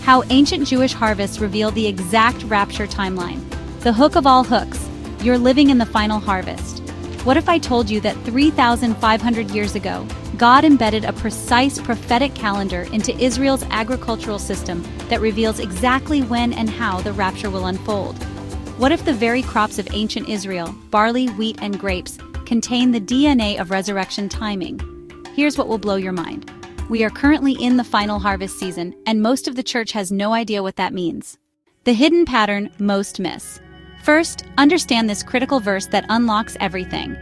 How ancient Jewish harvests reveal the exact rapture timeline. The hook of all hooks, you're living in the final harvest. What if I told you that 3,500 years ago, God embedded a precise prophetic calendar into Israel's agricultural system that reveals exactly when and how the rapture will unfold? What if the very crops of ancient Israel, barley, wheat, and grapes, contain the DNA of resurrection timing? Here's what will blow your mind. We are currently in the final harvest season, and most of the church has no idea what that means. The hidden pattern most miss. First, understand this critical verse that unlocks everything.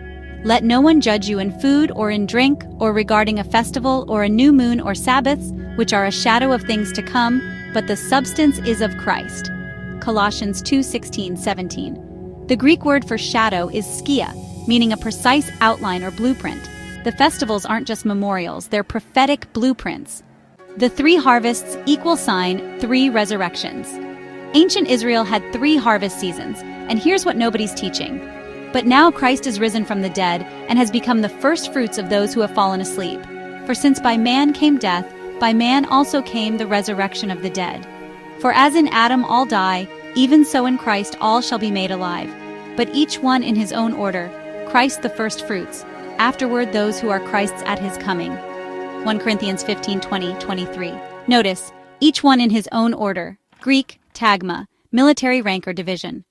Let no one judge you in food or in drink or regarding a festival or a new moon or Sabbaths, which are a shadow of things to come, but the substance is of Christ. Colossians 2:16-17. The Greek word for shadow is skia, meaning a precise outline or blueprint. The festivals aren't just memorials, they're prophetic blueprints. The 3 harvests equal sign 3 resurrections. Ancient Israel had 3 harvest seasons, and here's what nobody's teaching. But now Christ is risen from the dead and has become the first fruits of those who have fallen asleep. For since by man came death, by man also came the resurrection of the dead. For as in Adam all die, even so in Christ all shall be made alive. But each one in his own order, Christ the first fruits, afterward those who are Christ's at his coming. 1 Corinthians 15:20-23. Notice, each one in his own order, Greek, tagma, military rank or division.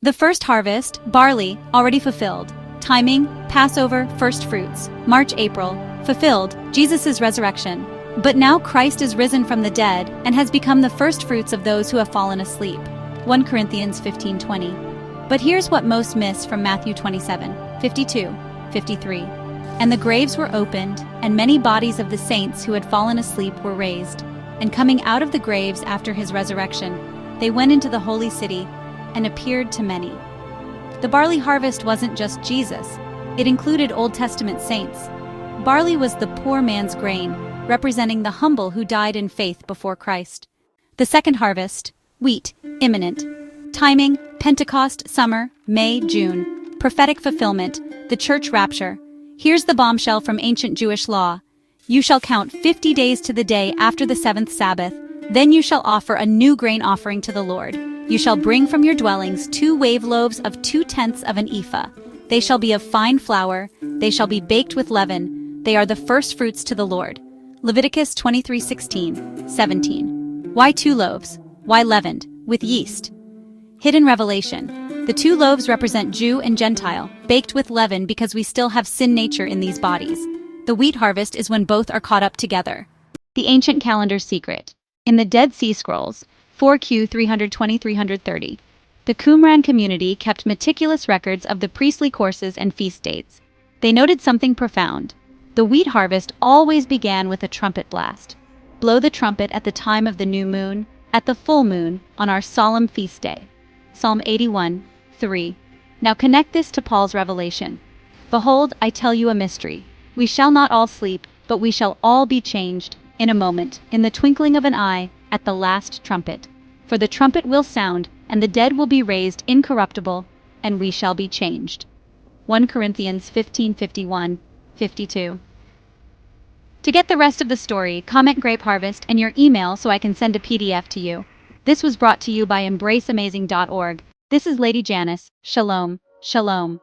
The first harvest, barley, already fulfilled. Timing, Passover, first fruits, March, April, fulfilled, Jesus' resurrection. But now Christ is risen from the dead and has become the first fruits of those who have fallen asleep. 1 Corinthians 15:20. But here's what most miss from Matthew 27:52-53. And the graves were opened, and many bodies of the saints who had fallen asleep were raised. And coming out of the graves after his resurrection, they went into the holy city and appeared to many. The barley harvest wasn't just Jesus. It included Old Testament saints. Barley was the poor man's grain, representing the humble who died in faith before Christ. The second harvest, wheat, imminent. Timing, Pentecost, summer, May, June. Prophetic fulfillment, the church rapture. Here's the bombshell from ancient Jewish law. You shall count 50 days to the day after the 7th Sabbath. Then you shall offer a new grain offering to the Lord. You shall bring from your dwellings 2 wave loaves of 2/10 of an ephah. They shall be of fine flour. They shall be baked with leaven. They are the first fruits to the Lord. Leviticus 23:16-17. Why 2 loaves? Why leavened? With yeast. Hidden revelation. The 2 loaves represent Jew and Gentile, baked with leaven because we still have sin nature in these bodies. The wheat harvest is when both are caught up together. The ancient calendar secret. In the Dead Sea Scrolls, 4Q 320-330, the Qumran community kept meticulous records of the priestly courses and feast dates. They noted something profound. The wheat harvest always began with a trumpet blast. Blow the trumpet at the time of the new moon, at the full moon, on our solemn feast day. Psalm 81:3. Now connect this to Paul's revelation. Behold, I tell you a mystery. We shall not all sleep, but we shall all be changed, in a moment, in the twinkling of an eye, at the last trumpet. For the trumpet will sound, and the dead will be raised incorruptible, and we shall be changed. 1 Corinthians 15:51-52. To get the rest of the story, comment Grape Harvest and your email so I can send a PDF to you. This was brought to you by EmbraceAmazing.org. This is Lady Janice. Shalom, shalom.